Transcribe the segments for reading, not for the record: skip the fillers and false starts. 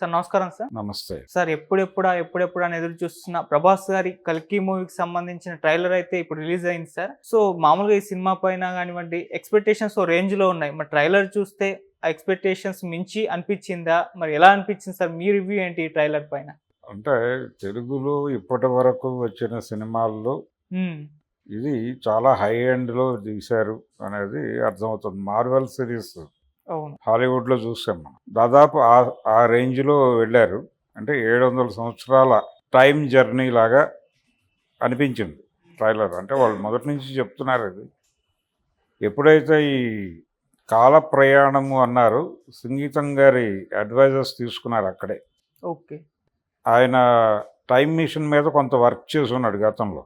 Sir నమస్కారం sir. నమస్తే. Sir ఎప్పుడెప్పుడా అని ఎదురు చూస్తున్న 'ప్రభాస్' గారి 'కల్కి' మూవీకి సంబంధించిన ట్రైలర్ అయితే ఇప్పుడు రిలీజ్ అయింది సార్. సో మామూలుగా ఈ సినిమా పైన గానివ్వండి ఎక్స్‌పెక్టేషన్స్ ఓ రేంజ్‌లో ఉన్నాయి. మరి ట్రైలర్ చూస్తే ఆ ఎక్స్‌పెక్టేషన్స్ మించి అనిపిచ్చిందా? మరి ఎలా అనిపిచ్చింది సార్? మీ రివ్యూ ఏంటి ఈ ట్రైలర్ పైన? అంటే తెలుగులో ఇప్పటివరకు వచ్చిన సినిమాల్లో హ్మ్. ఇది చాలా హై ఎండ్‌లో తీశారు అనేది అర్థమవుతుంది. మార్వెల్ సిరీస్ అవును. హాలీవుడ్‌లో చూసాం మనం. దాదాపు ఆ రేంజ్‌లో వెళ్ళారు. అంటే 700 సంవత్సరాల టైమ్ జర్నీ లాగా అనిపించింది ట్రైలర్. అంటే వాళ్ళు మొదటి నుంచి చెప్తున్నారు ఇది. ఎప్పుడైతే ఈ కాల ప్రయాణము అన్నారో సంగీతం గారి అడ్వైజర్స్ తీసుకున్నారు అక్కడే. ఓకే. ఆయన టైమ్ మిషన్ మీద కొంత వర్క్ చేసున్నాడు గతంలో.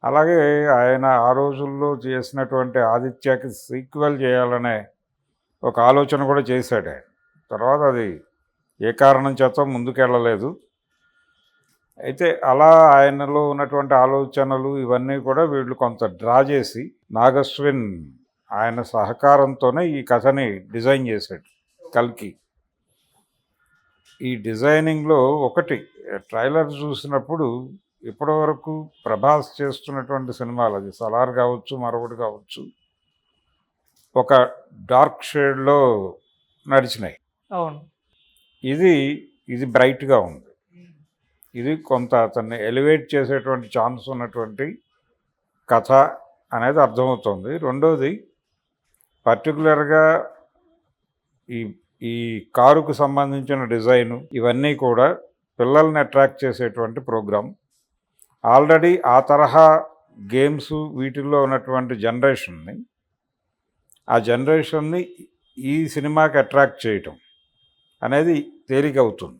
అలాగే ఆయన ఆ రోజుల్లో చేసినటువంటి 'ఆదిత్యకి' సీక్వెల్ చేయాలనే ఒక ఆలోచన కూడా చేశాడు ఆయన. తర్వాత అది ఏ కారణం చేత ముందుకెళ్ళలేదు. అయితే అలా ఆయనలో ఉన్నటువంటి ఆలోచనలు ఇవన్నీ కూడా వీళ్ళు కొంత డ్రా చేసి నాగశ్విన్ ఆయన సహకారంతోనే ఈ కథని డిజైన్ చేశాడు 'కల్కి'. ఈ డిజైనింగ్లో ఒకటి ట్రైలర్ చూసినప్పుడు ఇప్పటివరకు ప్రభాస్ చేస్తున్నటువంటి సినిమాలు, అది 'సలార్' కావచ్చు, మరొకటి కావచ్చు, ఒక డార్క్ షేడ్లో నడిచినాయి. అవును. ఇది బ్రైట్గా ఉంది. ఇది కొంత అతన్ని ఎలివేట్ చేసేటువంటి ఛాన్స్ ఉన్నటువంటి కథ అనేది అర్థమవుతుంది. రెండోది పర్టికులర్గా ఈ ఈ కారుకు సంబంధించిన డిజైను ఇవన్నీ కూడా పిల్లల్ని అట్రాక్ట్ చేసేటువంటి ప్రోగ్రాం. ఆల్రెడీ ఆ తరహా గేమ్స్ వీటిల్లో ఉన్నటువంటి ఆ జనరేషన్ని ఈ సినిమాకి అట్రాక్ట్ చేయటం అనేది తేలికవుతుంది.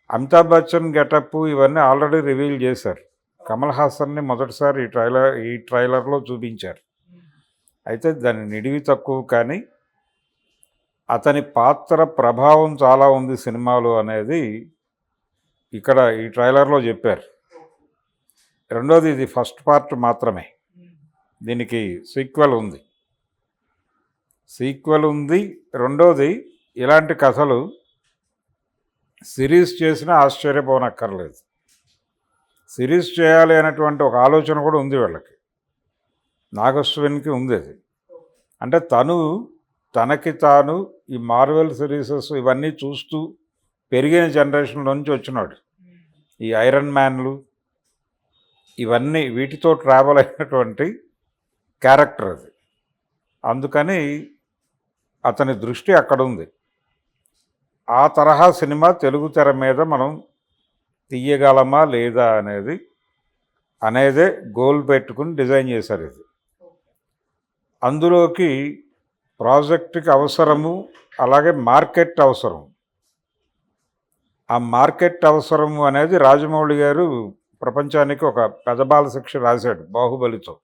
అమితాబ్ బచ్చన్ గెటప్ ఇవన్నీ ఆల్రెడీ రివీల్ చేశారు. కమల్ హాసన్ని మొదటిసారి ఈ ట్రైలర్లో చూపించారు. అయితే దాని నిడివి తక్కువ, కానీ అతని పాత్ర ప్రభావం చాలా ఉంది సినిమాలో అనేది ఇక్కడ ఈ ట్రైలర్లో చెప్పారు. రెండోది, ఇది ఫస్ట్ పార్ట్ మాత్రమే. దీనికి సీక్వెల్ ఉంది. రెండోది, ఇలాంటి కథలు సిరీస్ చేసినా ఆశ్చర్యపోనక్కర్లేదు. సిరీస్ చేయాలి అనేటువంటి ఒక ఆలోచన కూడా ఉంది వీళ్ళకి. నాగశ్విన్కి ఉంది అది. అంటే తనకి తాను ఈ మార్వెల్ సిరీసెస్ ఇవన్నీ చూస్తూ పెరిగిన జనరేషన్లో నుంచి వచ్చినాడు. ఈ ఐరన్ మ్యాన్లు ఇవన్నీ వీటితో ట్రావెల్ అయినటువంటి క్యారెక్టర్ అది. అందుకని అతని దృష్టి అక్కడ ఉంది. ఆ తరహా సినిమా తెలుగు తెర మీద మనం తీయగలమా లేదా అనేదే గోల్ పెట్టుకుని డిజైన్ చేశారు ఇది. అందులోకి ప్రాజెక్టుకి అవసరము, అలాగే మార్కెట్ అవసరం. ఆ మార్కెట్ అవసరము అనేది రాజమౌళి గారు ప్రపంచానికి ఒక పెదబాల శిక్ష రాశాడు 'బాహుబలితో'.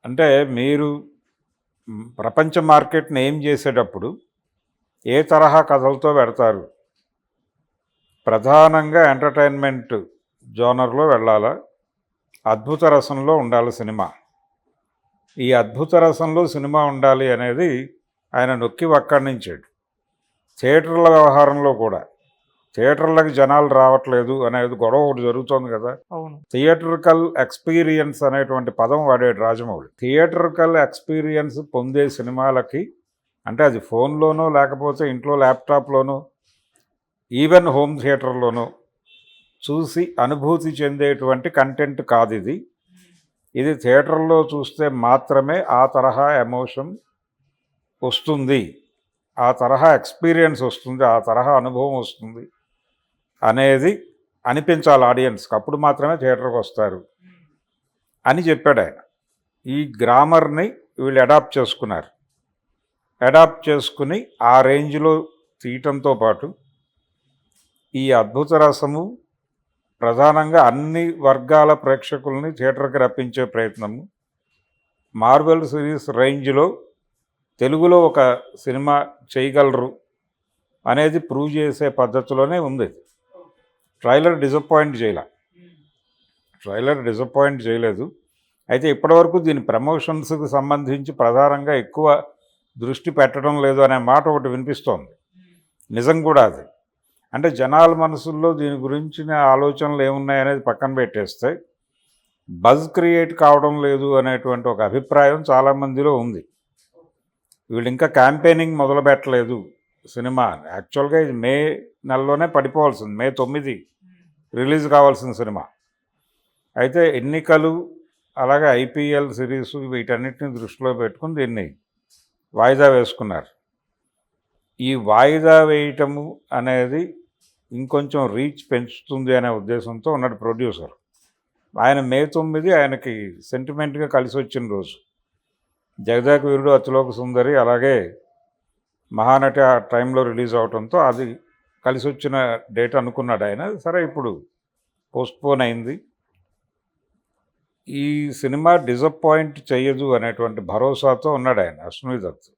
అంటే మీరు ప్రపంచ మార్కెట్ని ఏం చేసేటప్పుడు ఏ తరహా కథలతో పెడతారు? ప్రధానంగా ఎంటర్టైన్మెంట్ జోనర్లో వెళ్ళాలా, అద్భుత రసంలో ఉండాలి సినిమా. ఈ అద్భుత రసంలో సినిమా ఉండాలి అనేది ఆయన నొక్కి వక్కాణించాడు. థియేటర్ల వ్యవహారంలో కూడా థియేటర్లకు జనాలు రావట్లేదు అనేది గొడవ ఒకటి జరుగుతోంది కదా. అవును. థియేటర్కల్ ఎక్స్పీరియన్స్ అనేటువంటి పదం వాడాడు రాజమౌళి. థియేటర్కల్ ఎక్స్పీరియన్స్ పొందే సినిమాలకి, అంటే అది ఫోన్లోనో లేకపోతే ఇంట్లో ల్యాప్టాప్లోనో ఈవెన్ హోమ్ థియేటర్లోనో చూసి అనుభూతి చెందేటువంటి కంటెంట్ కాదు ఇది. ఇది థియేటర్లో చూస్తే మాత్రమే ఆ తరహా ఎమోషన్ వస్తుంది, ఆ తరహా ఎక్స్పీరియన్స్ వస్తుంది, ఆ తరహా అనుభవం వస్తుంది అనేది అనిపించాలి ఆడియన్స్కి. అప్పుడు మాత్రమే థియేటర్కి వస్తారు అని చెప్పాడు ఆయన. ఈ గ్రామర్ని వీళ్ళు అడాప్ట్ చేసుకుని ఆ రేంజ్లో తీయటంతో పాటు ఈ అద్భుత రసము ప్రధానంగా అన్ని వర్గాల ప్రేక్షకుల్ని థియేటర్కి రప్పించే ప్రయత్నము, మార్వెల్ సిరీస్ రేంజ్లో తెలుగులో ఒక సినిమా చేయగలరు అనేది ప్రూవ్ చేసే పద్ధతిలోనే ఉంది. ట్రైలర్ డిసప్పాయింట్ చేయలేదు. అయితే ఇప్పటివరకు దీని ప్రమోషన్స్కి సంబంధించి ప్రధానంగా ఎక్కువ దృష్టి పెట్టడం లేదు అనే మాట ఒకటి వినిపిస్తోంది. నిజం కూడా అది. అంటే జనాల మనసుల్లో దీని గురించిన ఆలోచనలు ఏమున్నాయనేది పక్కన పెట్టేస్తే బజ్ క్రియేట్ కావడం లేదు అనేటువంటి ఒక అభిప్రాయం చాలామందిలో ఉంది. వీళ్ళు ఇంకా క్యాంపెయినింగ్ మొదలు పెట్టలేదు సినిమా. యాక్చువల్గా ఇది మే నెలలోనే పడిపోవాల్సింది, మే 9 రిలీజ్ కావాల్సిన సినిమా. అయితే ఎన్నికలు అలాగే ఐపీఎల్ సిరీస్ వీటన్నిటిని దృష్టిలో పెట్టుకుని దీన్ని వాయిదా వేసుకున్నారు. ఈ వాయిదా వేయటము అనేది ఇంకొంచెం రీచ్ పెంచుతుంది అనే ఉద్దేశంతో ఉన్నాడు ప్రొడ్యూసర్. ఆయన మే 9 ఆయనకి సెంటిమెంట్గా కలిసి వచ్చిన రోజు. జగదేక వీరుడు, అతిలోక సుందరి అలాగే మహానటి ఆ టైంలో రిలీజ్ అవడంతో అది కలిసి వచ్చిన డేట్ అనుకున్నాడు ఆయన. సరే ఇప్పుడు పోస్ట్పోన్ అయింది. ఈ సినిమా డిసప్పాయింట్ చేయదు అనేటువంటి భరోసాతో ఉన్నాడు ఆయన, అశ్విని దత్.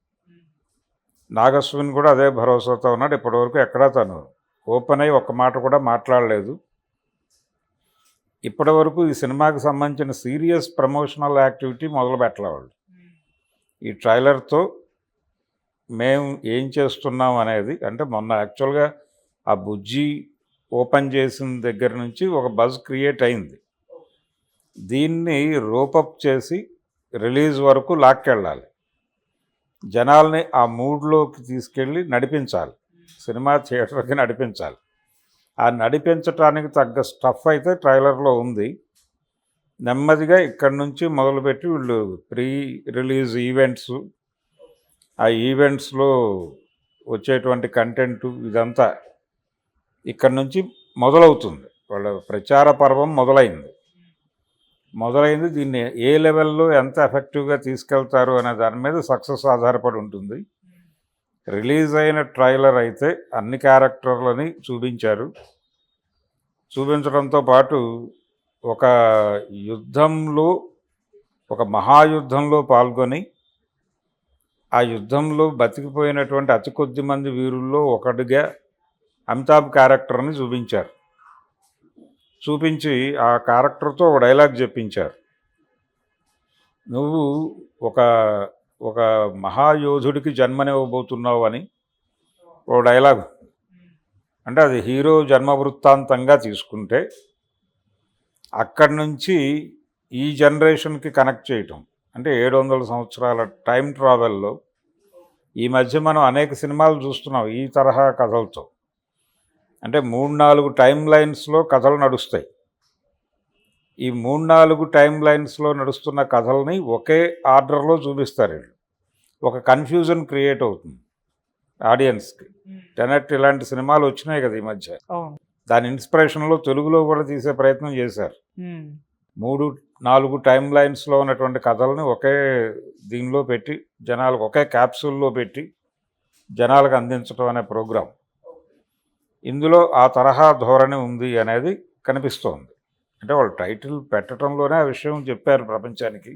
నాగశ్విన్ కూడా అదే భరోసాతో ఉన్నాడు. ఇప్పటివరకు ఎక్కడా తను ఓపెన్ అయ్యి ఒక్క మాట కూడా మాట్లాడలేదు. ఇప్పటివరకు ఈ సినిమాకి సంబంధించిన సీరియస్ ప్రమోషనల్ యాక్టివిటీ మొదలు పెట్టలే వాళ్ళు. ఈ ట్రైలర్తో మేము ఏం చేస్తున్నాం అనేది, అంటే మొన్న యాక్చువల్గా ఆ బుజ్జి ఓపెన్ చేసిన దగ్గర నుంచి ఒక బజ్ క్రియేట్ అయింది. దీన్ని రోపప్ చేసి రిలీజ్ వరకు లాక్కెళ్ళాలి, జనాల్ని ఆ మూడ్లోకి తీసుకెళ్ళి నడిపించాలి, సినిమా థియేటర్కి నడిపించాలి. ఆ నడిపించడానికి తగ్గ స్టఫ్ అయితే ట్రైలర్లో ఉంది. నెమ్మదిగా ఇక్కడి నుంచి మొదలుపెట్టి వీళ్ళు ప్రీ రిలీజ్ ఈవెంట్స్, ఆ ఈవెంట్స్లో వచ్చేటువంటి కంటెంటు ఇదంతా ఇక్కడి నుంచి మొదలవుతుంది. వాళ్ళ ప్రచార పర్వం మొదలైంది. దీన్ని ఏ లెవెల్లో ఎంత ఎఫెక్టివ్గా తీసుకెళ్తారు అనే దాని మీద సక్సెస్ ఆధారపడి ఉంటుంది. రిలీజ్ అయిన ట్రైలర్ అయితే అన్ని క్యారెక్టర్లని చూపించడంతో పాటు ఒక యుద్ధంలో, ఒక మహాయుద్ధంలో పాల్గొని ఆ యుద్ధంలో బతికిపోయినటువంటి అతి కొద్ది మంది వీరుల్లో ఒకటిగా అమితాబ్ క్యారెక్టర్ని చూపించి ఆ క్యారెక్టర్తో ఒక డైలాగ్ చెప్పించారు. నువ్వు ఒక మహాయోధుడికి జన్మనివ్వబోతున్నావు అని ఓ డైలాగ్. అంటే అది హీరో జన్మ వృత్తాంతంగా తీసుకుంటే అక్కడి నుంచి ఈ జనరేషన్కి కనెక్ట్ చేయటం, అంటే 700 సంవత్సరాల టైం ట్రావెల్లో ఈ మధ్య మనం అనేక సినిమాలు చూస్తున్నాం ఈ తరహా కథలతో. అంటే 3-4 టైం లైన్స్లో కథలు నడుస్తాయి. ఈ 3-4 టైం లైన్స్లో నడుస్తున్న కథల్ని ఒకే ఆర్డర్లో చూపిస్తారు వీళ్ళు. ఒక కన్ఫ్యూజన్ క్రియేట్ అవుతుంది ఆడియన్స్కి. టెనెట్ ఇలాంటి సినిమాలు వచ్చినాయి కదా ఈ మధ్య. దాని ఇన్స్పిరేషన్లో తెలుగులో కూడా తీసే ప్రయత్నం చేశారు. 3-4 టైం లైన్స్లో ఉన్నటువంటి కథల్ని ఒకే దీనిలో పెట్టి జనాలకు, ఒకే క్యాప్సూల్లో పెట్టి జనాలకు అందించడం అనే ప్రోగ్రాం. ఇందులో ఆ తరహా ధోరణి ఉంది అనేది కనిపిస్తోంది. అంటే వాళ్ళు టైటిల్ పెట్టడంలోనే ఆ విషయం చెప్పారు ప్రపంచానికి.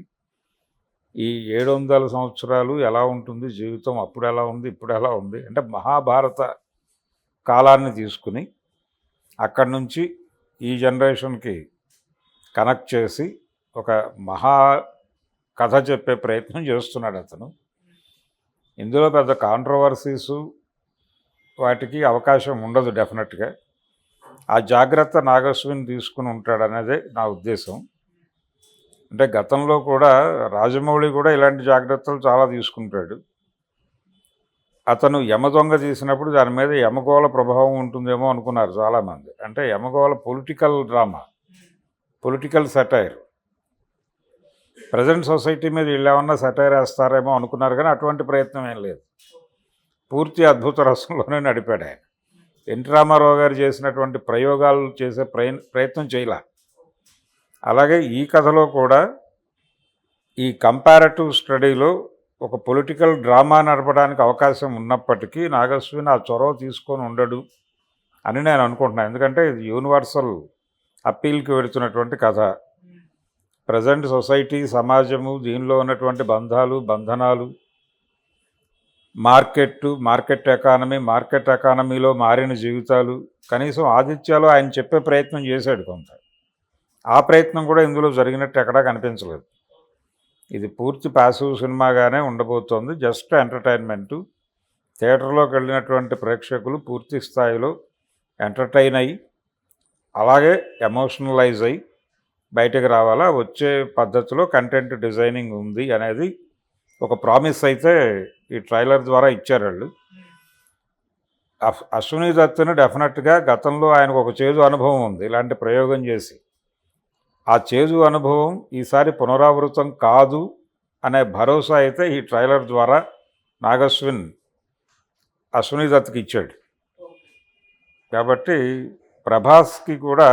ఈ 700 సంవత్సరాలు ఎలా ఉంటుంది జీవితం, అప్పుడు ఎలా ఉంది, ఇప్పుడు ఎలా ఉంది. అంటే మహాభారత కాలాన్ని తీసుకుని అక్కడి నుంచి ఈ జనరేషన్కి కనెక్ట్ చేసి ఒక మహా కథ చెప్పే ప్రయత్నం చేస్తున్నాడు అతను. ఇందులో పెద్ద కాంట్రవర్సీసు వాటికి అవకాశం ఉండదు డెఫినెట్గా. ఆ జాగ్రత్త నాగశ్విన్ తీసుకుని ఉంటాడనేదే నా ఉద్దేశం. అంటే గతంలో కూడా రాజమౌళి కూడా ఇలాంటి జాగ్రత్తలు చాలా తీసుకుంటాడు. అతను యమదొంగ తీసినప్పుడు దాని మీద యమగోళ ప్రభావం ఉంటుందేమో అనుకున్నారు చాలామంది. అంటే Yamagola political drama, political satire. Present society మీద వీళ్ళు ఏమన్నా సెటైర్ వేస్తారేమో అనుకున్నారు, కానీ అటువంటి ప్రయత్నం ఏం లేదు. పూర్తి అద్భుత రసంలోనే నడిపాడు ఆయన. ఎన్టీ రామారావు గారు చేసినటువంటి ప్రయోగాలు చేసే ప్రయత్నం చేయలే. అలాగే ఈ కథలో కూడా ఈ కంపారిటివ్ స్టడీలో ఒక పొలిటికల్ డ్రామా నడపడానికి అవకాశం ఉన్నప్పటికీ నాగశ్విన్ ఆ చొరవ తీసుకొని ఉండడు అని నేను అనుకుంటున్నాను. ఎందుకంటే ఇది యూనివర్సల్ అప్పీల్కి వెళుతున్నటువంటి కథ. ప్రజెంట్ సొసైటీ, సమాజము, దీనిలో ఉన్నటువంటి బంధనాలు, మార్కెట్ ఎకానమీలో మారిన జీవితాలు. కనీసం ఆదిత్యలో ఆయన చెప్పే ప్రయత్నం చేశాడు కొంత. ఆ ప్రయత్నం కూడా ఇందులో జరిగినట్టు ఎక్కడా కనిపించలేదు. ఇది పూర్తి ప్యాసివ్ సినిమాగానే ఉండబోతోంది. జస్ట్ ఎంటర్టైన్మెంటు, థియేటర్లోకి వెళ్ళినటువంటి ప్రేక్షకులు పూర్తి స్థాయిలో ఎంటర్టైన్ అయ్యి అలాగే ఎమోషనలైజ్ అయ్యి బయటకు రావాలా, వచ్చే పద్ధతిలో కంటెంట్ డిజైనింగ్ ఉంది అనేది ఒక ప్రామిస్ అయితే ఈ ట్రైలర్ ద్వారా ఇచ్చారు వాళ్ళు. అశ్విని దత్తుని డెఫినెట్గా గతంలో ఆయనకు ఒక చేదు అనుభవం ఉంది ఇలాంటి ప్రయోగం చేసి. ఆ చేదు అనుభవం ఈసారి పునరావృతం కాదు అనే భరోసా అయితే ఈ ట్రైలర్ ద్వారా నాగశ్విన్ అశ్విని దత్తుకి ఇచ్చాడు. కాబట్టి ప్రభాస్కి కూడా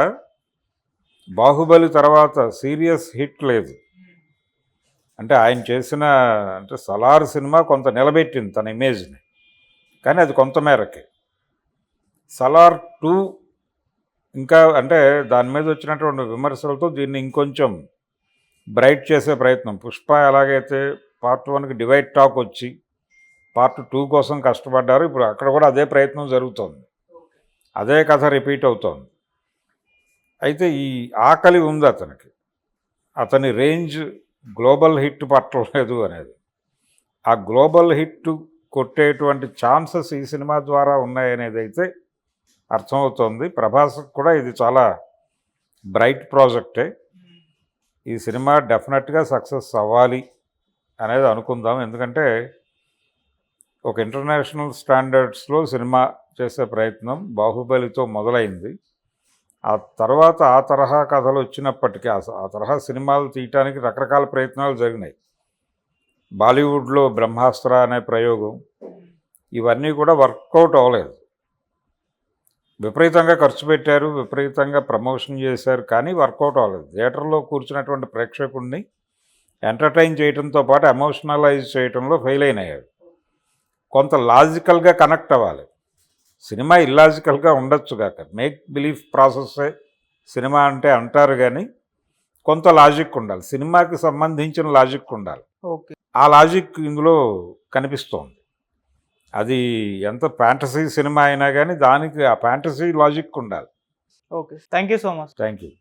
బాహుబలి తర్వాత సీరియస్ హిట్ లేదు. అంటే ఆయన చేసిన సలార్ సినిమా కొంత నిలబెట్టింది తన ఇమేజ్ని, కానీ అది కొంత మేరకే. సలార్ 2 ఇంకా అంటే దాని మీద వచ్చినటువంటి విమర్శలతో దీన్ని ఇంకొంచెం బ్రైట్ చేసే ప్రయత్నం. పుష్ప ఎలాగైతే పార్ట్ 1కి డివైడ్ టాక్ వచ్చి పార్ట్ 2 కోసం కష్టపడ్డారు, ఇప్పుడు అక్కడ కూడా అదే ప్రయత్నం జరుగుతోంది, అదే కథ రిపీట్ అవుతోంది. అయితే ఈ ఆకలి ఉంది అతనికి, అతని రేంజ్ గ్లోబల్ హిట్ పట్టలేదు అనేది. ఆ గ్లోబల్ హిట్ కొట్టేటువంటి ఛాన్సెస్ ఈ సినిమా ద్వారా ఉన్నాయనేది అయితే అర్థమవుతోంది. ప్రభాస్కి కూడా ఇది చాలా బ్రైట్ ప్రాజెక్టే. ఈ సినిమా డెఫినెట్గా సక్సెస్ అవ్వాలి అనేది అనుకుందాం. ఎందుకంటే ఒక ఇంటర్నేషనల్ స్టాండర్డ్స్లో సినిమా చేసే ప్రయత్నం బాహుబలితో మొదలైంది. ఆ తర్వాత ఆ తరహా కథలు వచ్చినప్పటికీ ఆ తరహా సినిమాలు తీయటానికి రకరకాల ప్రయత్నాలు జరిగినాయి. బాలీవుడ్లో బ్రహ్మాస్త్ర అనే ప్రయోగం, ఇవన్నీ కూడా వర్కౌట్ అవ్వలేదు. విపరీతంగా ఖర్చు పెట్టారు, విపరీతంగా ప్రమోషన్ చేశారు, కానీ వర్కౌట్ అవ్వలేదు. థియేటర్లో కూర్చున్నటువంటి ప్రేక్షకుడిని ఎంటర్టైన్ చేయడంతో పాటు ఎమోషనలైజ్ చేయడంలో ఫెయిల్ అయినాయి. కొంత లాజికల్గా కనెక్ట్ అవ్వాలి. సినిమా ఇల్లాజికల్గా ఉండొచ్చు కాక, మేక్ బిలీఫ్ ప్రాసెస్సే సినిమా అంటే అంటారు, కానీ కొంత లాజిక్ ఉండాలి, సినిమాకి సంబంధించిన లాజిక్ ఉండాలి. ఓకే, ఆ లాజిక్ ఇందులో కనిపిస్తోంది. అది ఎంత ఫ్యాంటసీ సినిమా అయినా కానీ దానికి ఆ ఫ్యాంటసీ లాజిక్ ఉండాలి. Okay. Thank you so much. Thank you.